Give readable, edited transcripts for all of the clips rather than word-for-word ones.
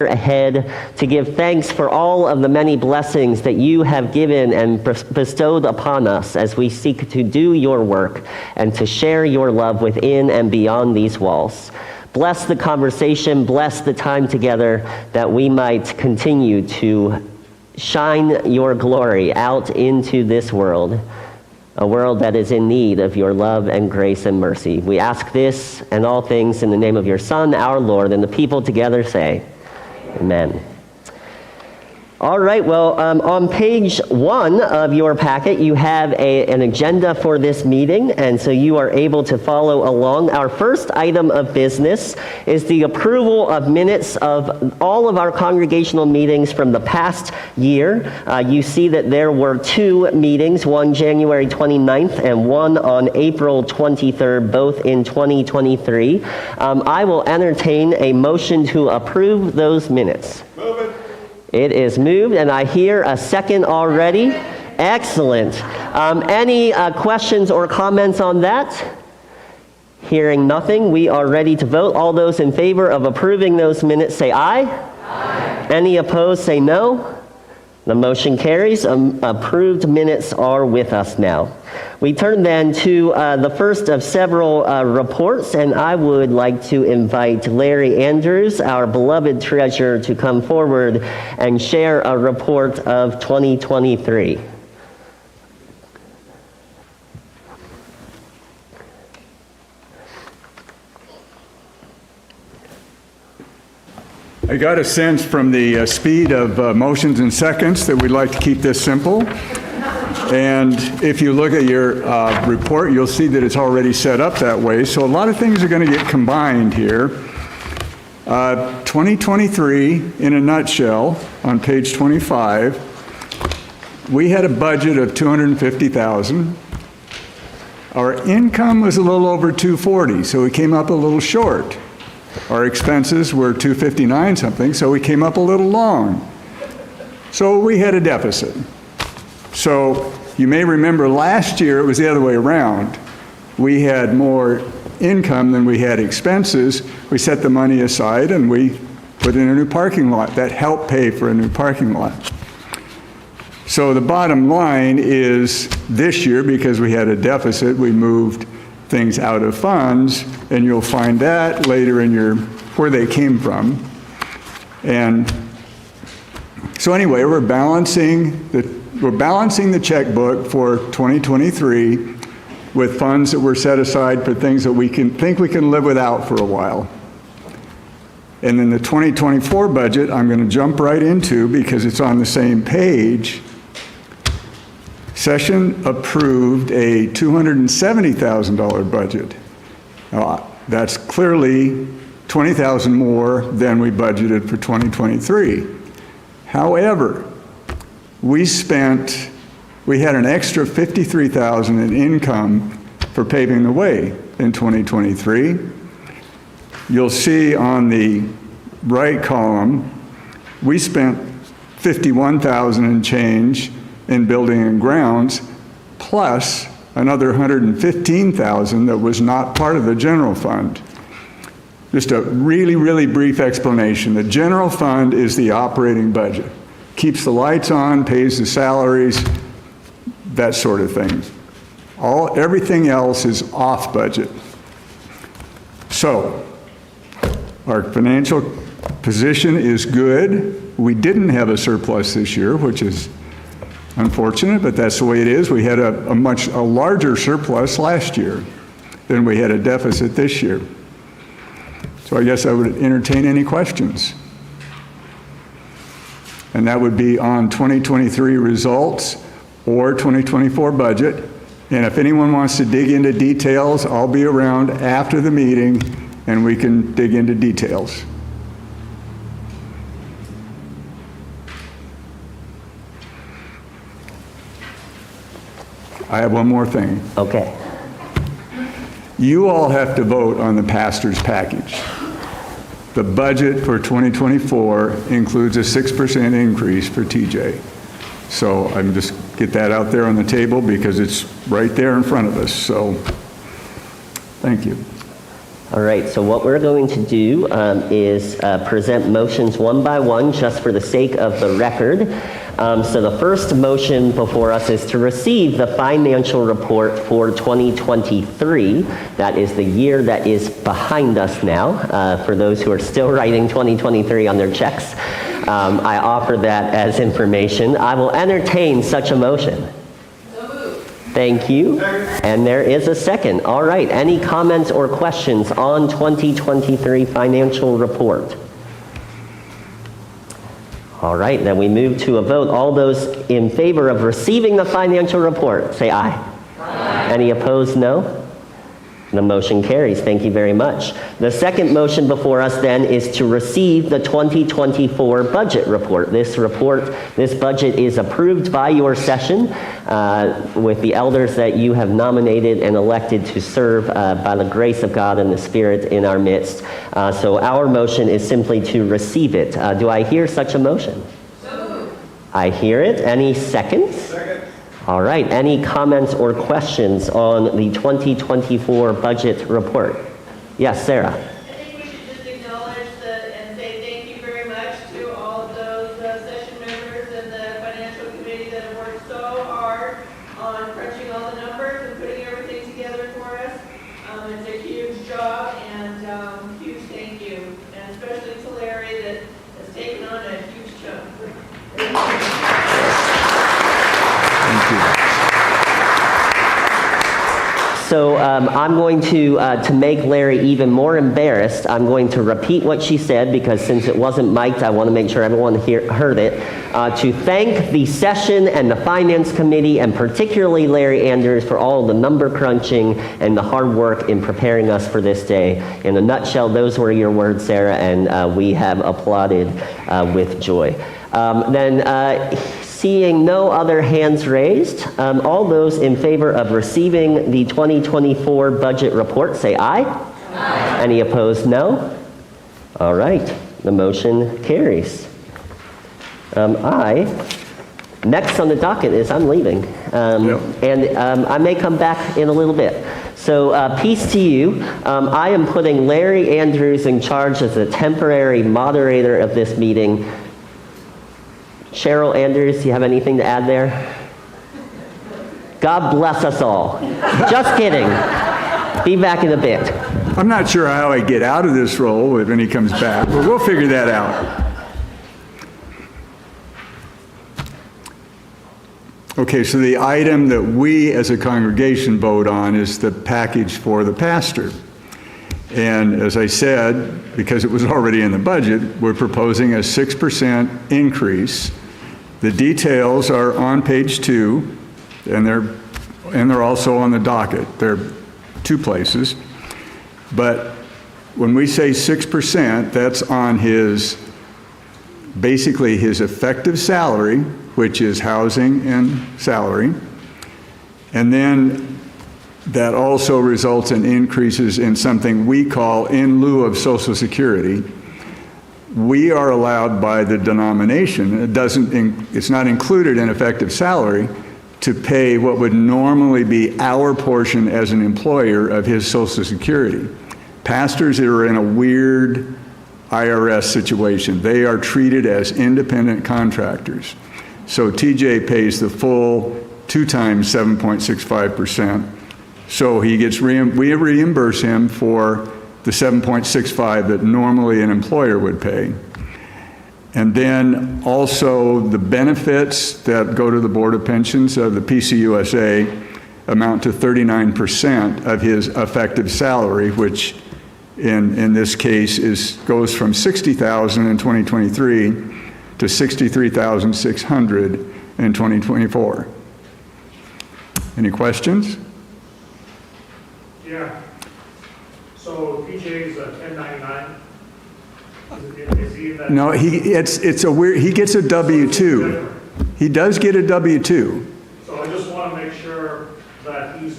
ahead to give thanks for all of the many blessings that you have given and bestowed upon us as we seek to do your work and to share your love within and beyond these walls. Bless the conversation, bless the time together, that we might continue to shine your glory out into this world, a world that is in need of your love and grace and mercy. We ask this and all things in the name of your Son, our Lord, and the people together say, Amen. All right, well, on page 1 of your packet, you have an agenda for this meeting, and so you are able to follow along. Our first item of business is the approval of minutes of all of our congregational meetings from the past year. You see that there were 2 meetings, one January 29th and one on April 23rd, both in 2023. I will entertain a motion to approve those minutes. Move it. It is moved, and I hear a second already. Excellent. Any questions or comments on that? Hearing nothing, we are ready to vote. All those in favor of approving those minutes say aye. Aye. Any opposed say no. The motion carries. Approved minutes are with us now. We turn then to the first of several reports, and I would like to invite Larry Andrews, our beloved treasurer, to come forward and share a report of 2023. I got a sense from the speed of motions and seconds that we'd like to keep this simple. And if you look at your report, you'll see that it's already set up that way. So a lot of things are going to get combined here. 2023, in a nutshell, on page 25, we had a budget of $250,000. Our income was a little over $240,000, so we came up a little short. Our expenses were $259 something, so we came up a little long. So we had a deficit. So you may remember last year it was the other way around. We had more income than we had expenses. We set the money aside and we put in a new parking lot. That helped pay for a new parking lot. So the bottom line is this year, because we had a deficit, we moved things out of funds, and you'll find that later in your where they came from. And so anyway, we're balancing the checkbook for 2023 with funds that were set aside for things that we can live without for a while. And then the 2024 budget, I'm going to jump right into because it's on the same page. Session approved a $270,000 budget. Now, that's clearly $20,000 more than we budgeted for 2023. However, we had an extra $53,000 in income for paving the way in 2023. You'll see on the right column, we spent $51,000 and change in building and grounds, plus another $115,000 that was not part of the general fund. Just a really, really brief explanation. The general fund is the operating budget. Keeps the lights on, pays the salaries, that sort of thing. Everything else is off budget. So, our financial position is good. We didn't have a surplus this year, which is unfortunate, but that's the way it is. We had a much larger surplus last year than we had a deficit this year. So I guess I would entertain any questions. And that would be on 2023 results or 2024 budget. And if anyone wants to dig into details, I'll be around after the meeting and we can dig into details. I have one more thing. Okay. You all have to vote on the pastor's package. The budget for 2024 includes a 6% increase for TJ. So I'm just get that out there on the table because it's right there in front of us. So thank you. All right, so what we're going to do is present motions one by one just for the sake of the record. So the first motion before us is to receive the financial report for 2023. That is the year that is behind us now, for those who are still writing 2023 on their checks. I offer that as information. I will entertain such a motion. Thank you. And there is a second. All right. Any comments or questions on 2023 financial report? All right. Then we move to a vote. All those in favor of receiving the financial report, say aye. Aye. Any opposed, no? The motion carries. Thank you very much. The second motion before us then is to receive the 2024 budget report. This budget is approved by your session with the elders that you have nominated and elected to serve by the grace of God and the Spirit in our midst. So our motion is simply to receive it. Do I hear such a motion? So moved. I hear it. Any seconds? Second. All right, any comments or questions on the 2024 budget report? Yes, Sarah. I think we should just acknowledge and say thank you very much to all of those session members and the financial committee that have worked so hard on crunching all the numbers and putting everything together for us. It's a huge job and huge thank you, and especially to Larry that has taken on a huge chunk. So I'm going to make Larry even more embarrassed, I'm going to repeat what she said because since it wasn't mic'd, I want to make sure everyone heard it. To thank the session and the finance committee and particularly Larry Anders for all the number crunching and the hard work in preparing us for this day. In a nutshell, those were your words, Sarah, and we have applauded with joy. Seeing no other hands raised, all those in favor of receiving the 2024 budget report, say aye. Aye. Any opposed, no? All right, the motion carries. Next on the docket is I'm leaving, and I may come back in a little bit. So peace to you. I am putting Larry Andrews in charge as the temporary moderator of this meeting. Cheryl Anders, do you have anything to add there? God bless us all. Just kidding. Be back in a bit. I'm not sure how I get out of this role when he comes back, but we'll figure that out. Okay, so the item that we as a congregation vote on is the package for the pastor. And as I said, because it was already in the budget, we're proposing a 6% increase. The details are on page 2, and they're also on the docket. They're 2 places. But when we say 6%, that's on basically his effective salary, which is housing and salary. And then that also results in increases in something we call in lieu of Social Security. We are allowed by the denomination, it's not included in effective salary, to pay what would normally be our portion as an employer of his Social Security. Pastors are in a weird IRS situation. They are treated as independent contractors. So TJ pays the full 2 times 7.65%. So we reimburse him for the 7.65 that normally an employer would pay. And then also the benefits that go to the Board of Pensions of the PCUSA amount to 39% of his effective salary, which in this case goes from $60,000 in 2023 to $63,600 in 2024. Any questions? Yeah. So PJ is a 1099. Is he in that? No, it's a weird. He gets a W-2. He does get a W-2. So I just want to make sure that his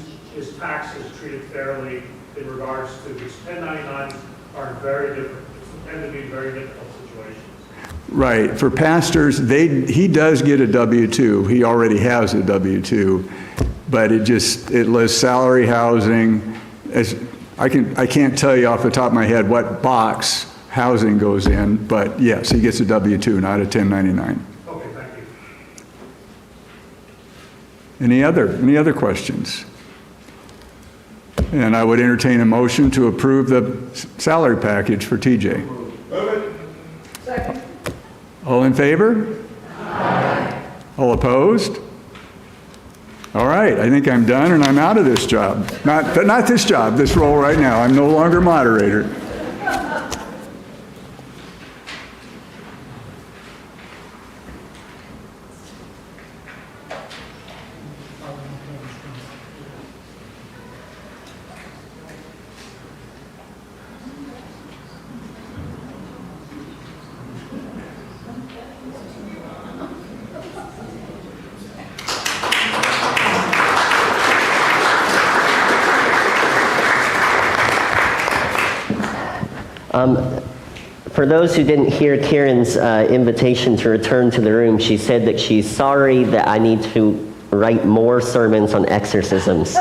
tax is treated fairly in regards to these 1099s are very different. Tend to be very difficult situations. Right. For pastors, he does get a W-2. He already has a W-2, but it lists salary, housing. I can't tell you off the top of my head what box housing goes in, but yes, he gets a W-2, not a 1099. Okay, thank you. Any other questions? And I would entertain a motion to approve the salary package for TJ. Second. All in favor? Aye. All opposed? All right, I think I'm done and I'm out of this job. Not this job, this role right now. I'm no longer moderator. For those who didn't hear Karen's invitation to return to the room, she said that she's sorry that I need to write more sermons on exorcisms. So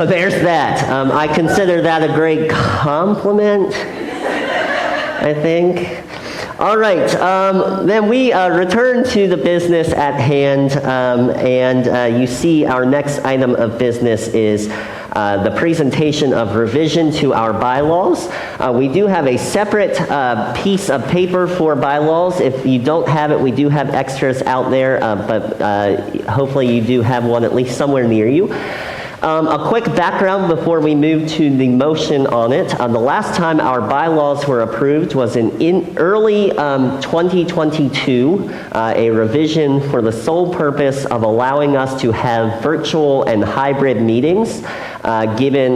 there's that. I consider that a great compliment, I think. All right, then we return to the business at hand, and you see our next item of business is the presentation of revision to our bylaws. We do have a separate piece of paper for bylaws. If you don't have it, we do have extras out there, but hopefully you do have one at least somewhere near you. A quick background before we move to the motion on it. The last time our bylaws were approved was in early 2022, a revision for the sole purpose of allowing us to have virtual and hybrid meetings, given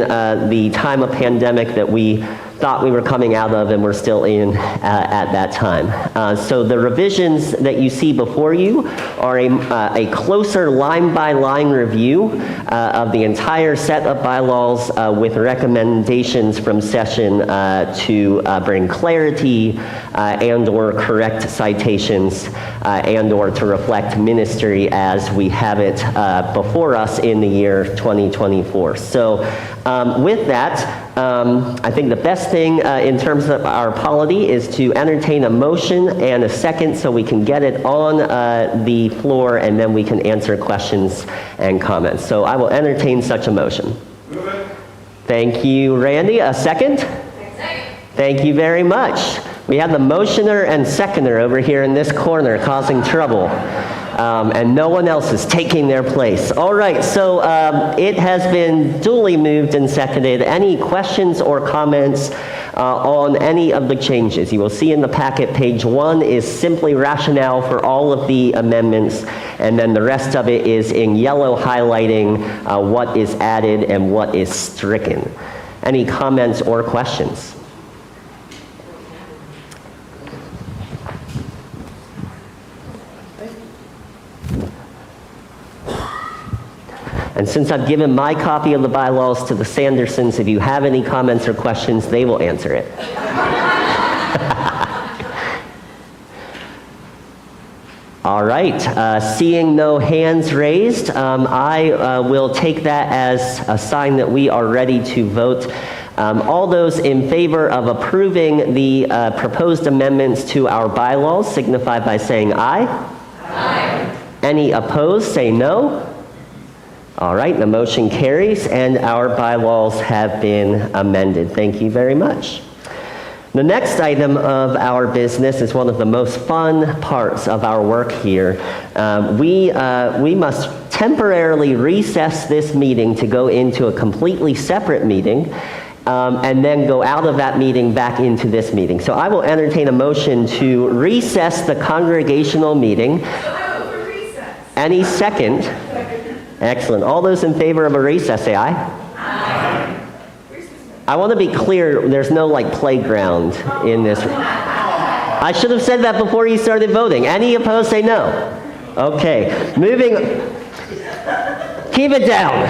the time of pandemic that we thought we were coming out of and we're still in at that time. So the revisions that you see before you are a closer line-by-line review of the entire set of bylaws with recommendations from session to bring clarity and or correct citations and or to reflect ministry as we have it before us in the year 2024. So with that, I think the best thing in terms of our polity is to entertain a motion and a second so we can get it on the floor and then we can answer questions and comments. So I will entertain such a motion. Move it. Thank you, Randy. A second? Second. Thank you very much. We have the motioner and seconder over here in this corner causing trouble. And no one else is taking their place. All right, so it has been duly moved and seconded. Any questions or comments on any of the changes? You will see in the packet, page 1 is simply rationale for all of the amendments, and then the rest of it is in yellow highlighting what is added and what is stricken. Any comments or questions? And since I've given my copy of the bylaws to the Sandersons, if you have any comments or questions, they will answer it. All right, seeing no hands raised, I will take that as a sign that we are ready to vote. All those in favor of approving the proposed amendments to our bylaws signify by saying aye. Aye. Any opposed, say no. All right, the motion carries and our bylaws have been amended. Thank you very much. The next item of our business is one of the most fun parts of our work here. We must temporarily recess this meeting to go into a completely separate meeting and then go out of that meeting back into this meeting. So I will entertain a motion to recess the congregational meeting. Any second? Excellent. All those in favor of a recess, say aye. Aye. I want to be clear, there's no like playground in this. I should have said that before you started voting. Any opposed, say no. Okay, moving, keep it down.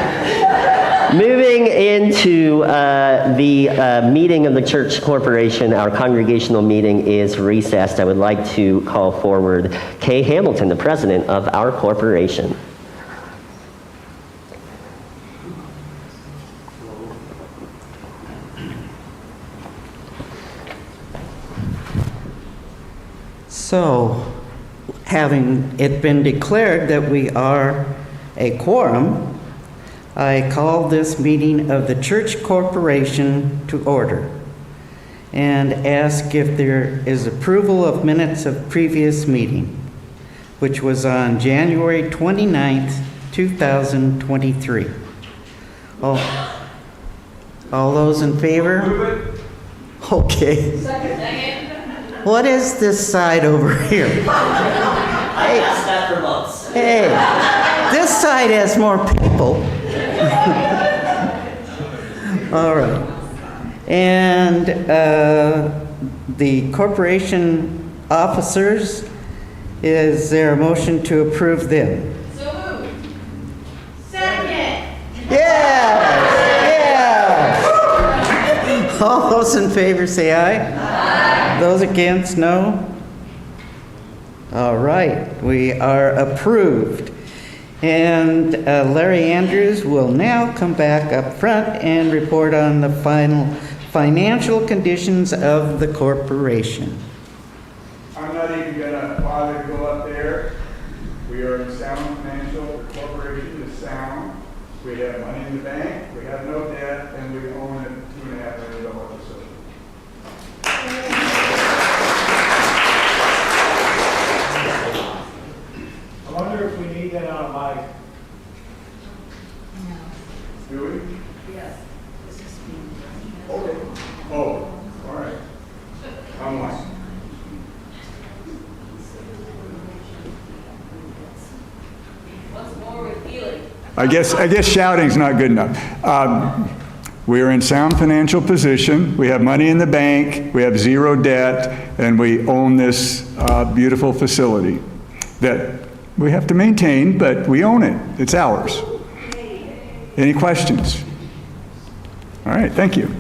Moving into the meeting of the church corporation, our congregational meeting is recessed. I would like to call forward Kay Hamilton, the president of our corporation. So, having it been declared that we are a quorum, I call this meeting of the Church Corporation to order and ask if there is approval of minutes of previous meeting, which was on January 29th, 2023. All those in favor? Okay. What is this side over here? I asked that for months. Hey, this side has more people. All right. And the corporation officers, is there a motion to approve them? So moved. Second. Yeah! All those in favor say aye. Aye. Those against, no. All right, we are approved. And Larry Andrews will now come back up front and report on the final financial conditions of the corporation. I'm not even gonna bother to go up there. We are in sound financial, the corporation is sound. We have money in the bank, we have no debt, and we own a $2.5 million facility. I wonder if we need that on a mic. Do we? Yes. Okay. Oh, all right. Online. What's more revealing? I guess shouting's not good enough. We are in sound financial position. We have money in the bank. We have zero debt, and we own this beautiful facility that we have to maintain, but we own it. It's ours. Any questions? All right, thank you.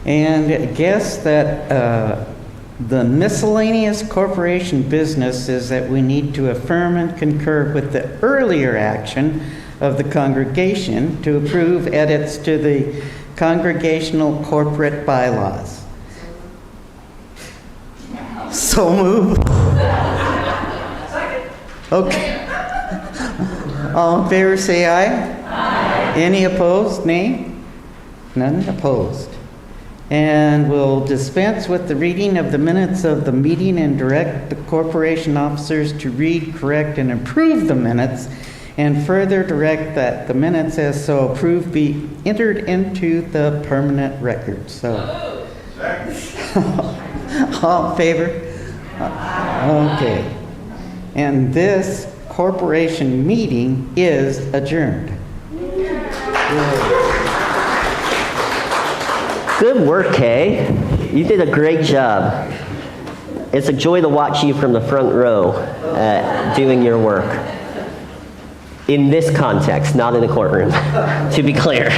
And I guess that the miscellaneous corporation business is that we need to affirm and concur with the earlier action of the congregation to approve edits to the congregational corporate bylaws. So moved. Okay. All in favor say aye. Aye. Any opposed? Nay? None opposed. And we'll dispense with the reading of the minutes of the meeting and direct the corporation officers to read, correct, and approve the minutes, and further direct that the minutes as so approved be entered into the permanent record. So, all in favor? Okay. And this corporation meeting is adjourned. Good work, Kay. You did a great job. It's a joy to watch you from the front row doing your work. In this context, not in a courtroom, to be clear.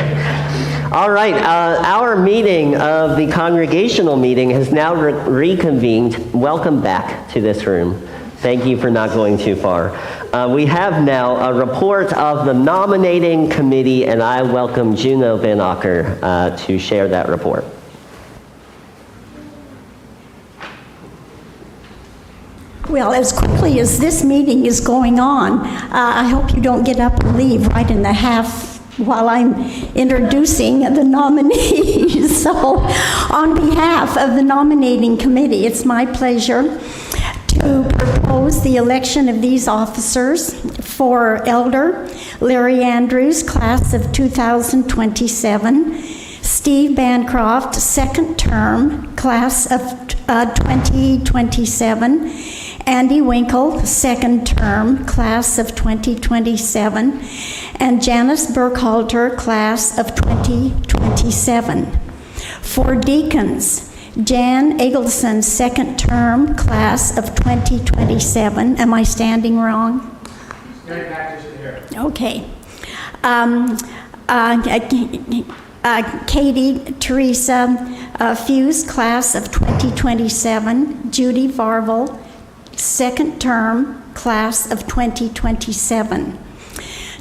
All right, our meeting of the congregational meeting has now reconvened. Welcome back to this room. Thank you for not going too far. We have now a report of the nominating committee, and I welcome Juno Van Acker to share that report. Well, as quickly as this meeting is going on, I hope you don't get up and leave right in the half while I'm introducing the nominees. So, on behalf of the nominating committee, it's my pleasure to propose the election of these officers for Elder Larry Andrews, class of 2027, Steve Bancroft, second term, class of 2027, Andy Winkle, second term, class of 2027, and Janice Burkhalter, class of 2027. For deacons, Jan Eggleston, second term, class of 2027. Am I standing wrong? Okay. Katie Teresa Fuse, class of 2027. Judy Varvel, second term, class of 2027.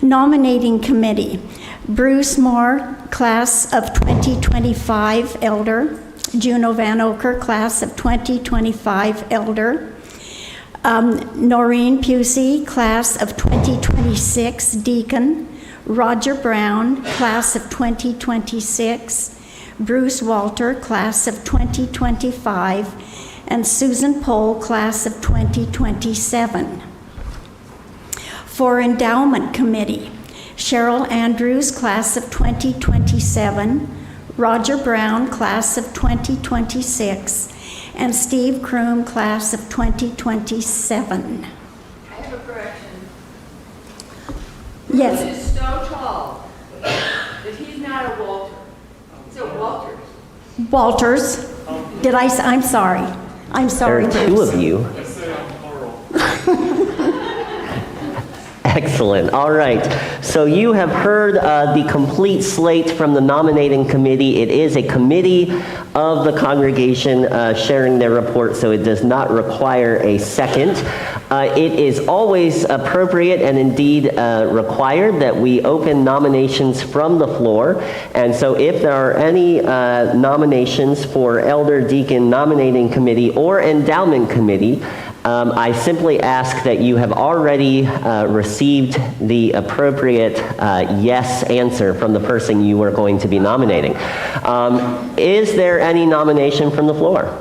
Nominating committee, Bruce Moore, class of 2025 elder. Juno Van Oker, class of 2025 elder. Noreen Pusey, class of 2026 deacon. Roger Brown, class of 2026. Bruce Walter, class of 2025. And Susan Pohl, class of 2027. For Endowment Committee, Cheryl Andrews, class of 2027. Roger Brown, class of 2026. And Steve Kroom, class of 2027. I have a correction. Yes. Bruce is so tall that he's not a Walter. He's a Walters. Walters. I'm sorry. I'm There sorry, are two Bruce. of you. Excellent. All right. So you have heard the complete slate from the nominating committee. It is a committee of the congregation sharing their report, so it does not require a second. It is always appropriate and indeed required that we open nominations from the floor. And so if there are any nominations for elder, deacon, nominating committee, or endowment committee, I simply ask that you have already received the appropriate yes answer from the person you are going to be nominating. Is there any nomination from the floor?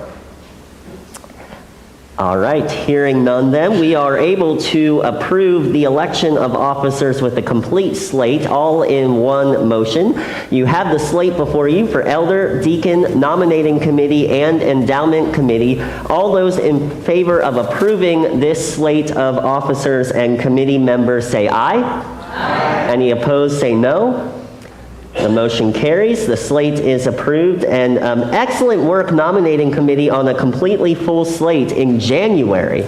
All right, hearing none then, we are able to approve the election of officers with a complete slate, all in one motion. You have the slate before you for elder, deacon, nominating committee, and endowment committee. All those in favor of approving this slate of officers and committee members say aye. Aye. Any opposed say no. The motion carries. The slate is approved. And excellent work, nominating committee, on a completely full slate in January.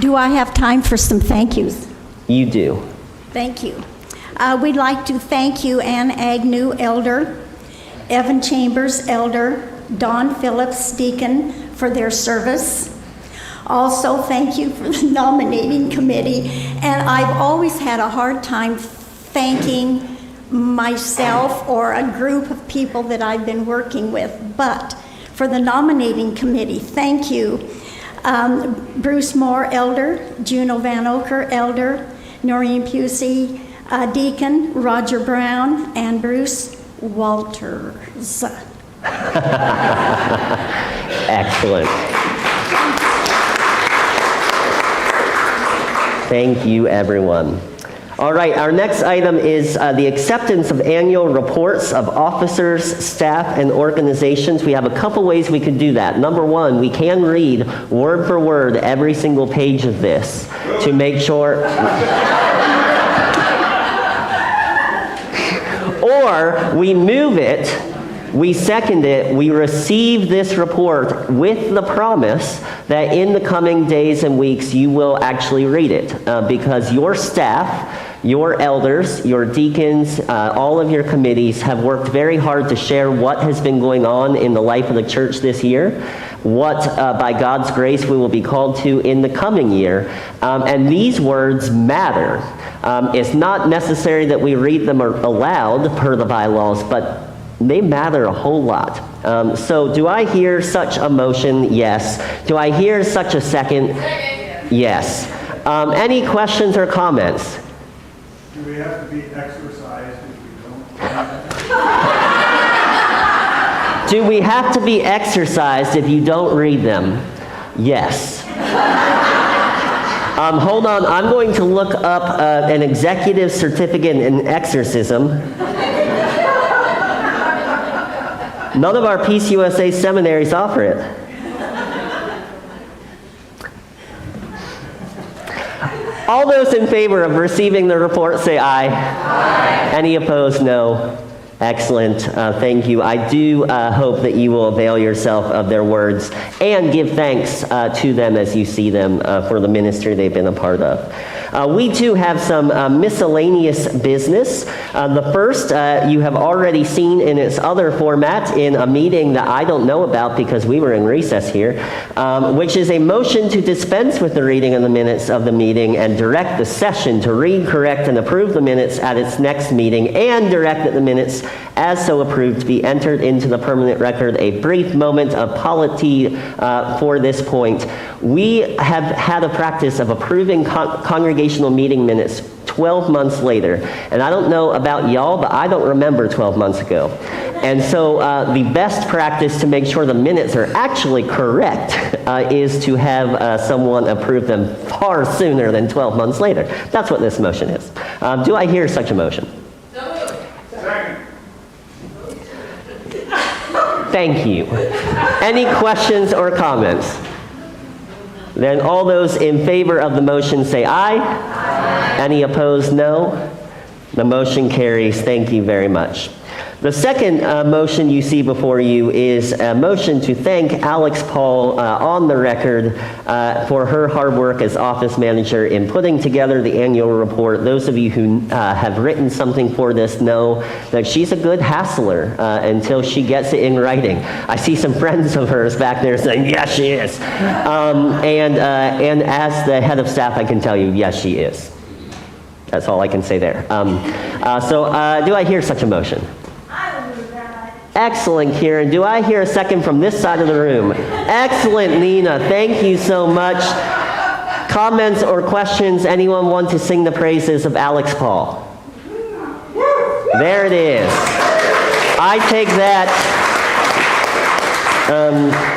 Do I have time for some thank yous? You do. Thank you. We'd like to thank you, Ann Agnew, elder, Evan Chambers, elder, Don Phillips, deacon, for their service. Also, thank you for the nominating committee. And I've always had a hard time thanking myself or a group of people that I've been working with. But for the nominating committee, thank you. Bruce Moore, elder, Juno Van Oker, elder, Noreen Pusey, deacon, Roger Brown, and Bruce Walters. Excellent. Thank you, everyone. All right, our next item is the acceptance of annual reports of officers, staff, and organizations. We have a couple ways we could do that. Number one, we can read word for word every single page of this to make sure. Or we move it, we second it, we receive this report with the promise that in the coming days and weeks you will actually read it, because your staff, your elders, your deacons, all of your committees have worked very hard to share what has been going on in the life of the church this year, what by God's grace we will be called to in the coming year, and these words matter. It's not necessary that we read them aloud per the bylaws, but they matter a whole lot. So do I hear such a motion? Yes. Do I hear such a second? Yes. Any questions or comments? Do we have to be exercised if we don't? Do we have to be exercised if you don't read them? Yes. Hold on, I'm going to look up an executive certificate in exorcism. None of our Peace USA seminaries offer it. All those in favor of receiving the report say aye. Aye. Any opposed, no. Excellent. Thank you. I do hope that you will avail yourself of their words and give thanks to them as you see them for the ministry they've been a part of. We too have some miscellaneous business. The first you have already seen in its other format in a meeting that I don't know about because we were in recess here, which is a motion to dispense with the reading of the minutes of the meeting and direct the session to read, correct, and approve the minutes at its next meeting, and direct that the minutes as so approved be entered into the permanent record. A brief moment of polity for this point. We have had a practice of approving congregational meeting minutes 12 months later. And I don't know about y'all, but I don't remember 12 months ago. And so the best practice to make sure the minutes are actually correct is to have someone approve them far sooner than 12 months later. That's what this motion is. Do I hear such a motion? Thank you. Any questions or comments? Then all those in favor of the motion say aye. Aye. Any opposed, no. The motion carries. Thank you very much. The second motion you see before you is a motion to thank Alex Paul on the record for her hard work as office manager in putting together the annual report. Those of you who have written something for this know that she's a good hassler until she gets it in writing. I see some friends of hers back there saying, yes, she is. And as the head of staff, I can tell you, yes, she is. That's all I can say there. So do I hear such a motion? Excellent, Kieran. Do I hear a second from this side of the room? Excellent, Nina. Thank you so much. Comments or questions? Anyone want to sing the praises of Alex Paul? There it is. I take that.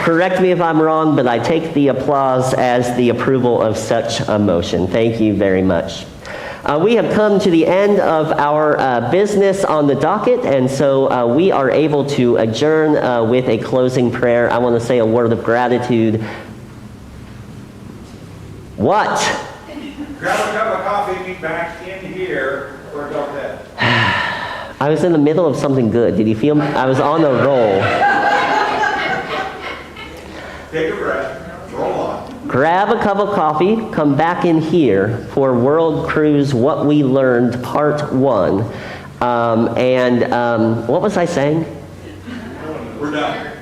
Correct me if I'm wrong, but I take the applause as the approval of such a motion. Thank you very much. We have come to the end of our business on the docket, and so we are able to adjourn with a closing prayer. I want to say a word of gratitude. What? Grab a cup of coffee and be back in here or don't that. I was in the middle of something good. Did you feel? I was on a roll. Take a breath. Roll on. Grab a cup of coffee, come back in here for World Cruise What We Learned Part 1. What was I saying? We're done.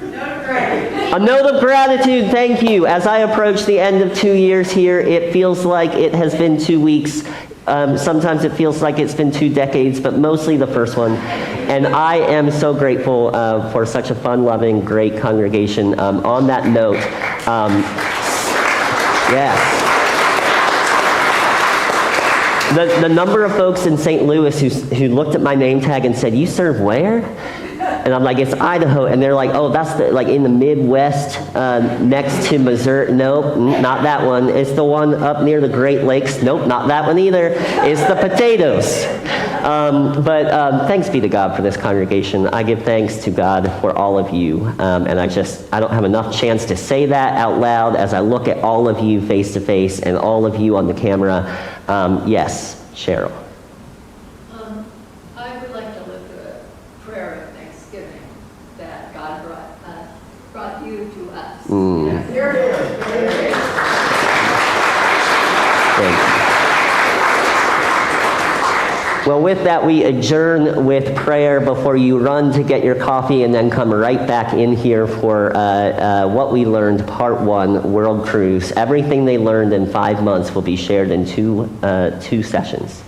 A note of gratitude, thank you. As I approach the end of 2 years here, it feels like it has been 2 weeks. Sometimes it feels like it's been 2 decades, but mostly the first one. And I am so grateful for such a fun-loving, great congregation. On that note, yes. The number of folks in St. Louis who looked at my name tag and said, "You serve where?" And I'm like, "It's Idaho." And they're like, "Oh, that's like in the Midwest next to Missouri." Nope, not that one. It's the one up near the Great Lakes. Nope, not that one either. It's the potatoes. But thanks be to God for this congregation. I give thanks to God for all of you. And I don't have enough chance to say that out loud as I look at all of you face to face and all of you on the camera. Yes, Cheryl. I would like to lift a prayer of thanksgiving that God brought you to us. Here it is. Thank you. Well, with that, we adjourn with prayer before you run to get your coffee and then come right back in here for What We Learned Part 1, World Cruise. Everything they learned in 5 months will be shared in two sessions.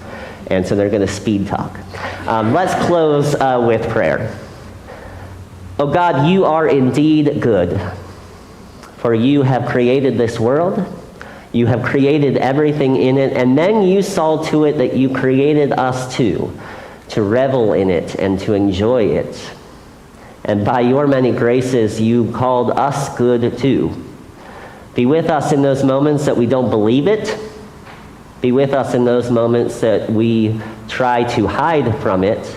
And so they're going to speed talk. Let's close with prayer. Oh God, you are indeed good, for you have created this world. You have created everything in it, and then you saw to it that you created us too, to revel in it and to enjoy it. And by your many graces, you called us good too. Be with us in those moments that we don't believe it. Be with us in those moments that we try to hide from it.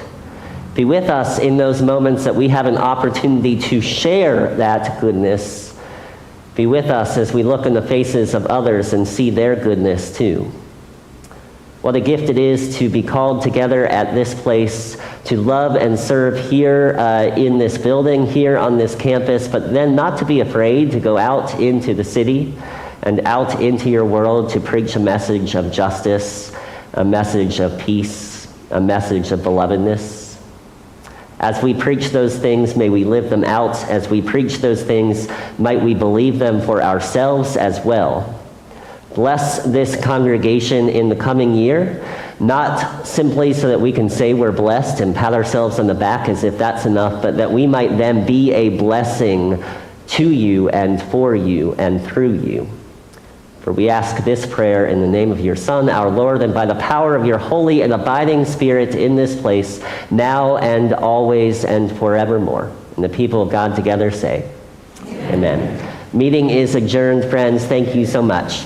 Be with us in those moments that we have an opportunity to share that goodness. Be with us as we look in the faces of others and see their goodness too. What a gift it is to be called together at this place, to love and serve here in this building, here on this campus, but then not to be afraid to go out into the city and out into your world to preach a message of justice, a message of peace, a message of belovedness. As we preach those things, may we live them out. As we preach those things, might we believe them for ourselves as well. Bless this congregation in the coming year, not simply so that we can say we're blessed and pat ourselves on the back as if that's enough, but that we might then be a blessing to you and for you and through you. For we ask this prayer in the name of your Son, our Lord, and by the power of your holy and abiding Spirit in this place, now and always and forevermore. And the people of God together say, Amen. Meeting is adjourned, friends. Thank you so much.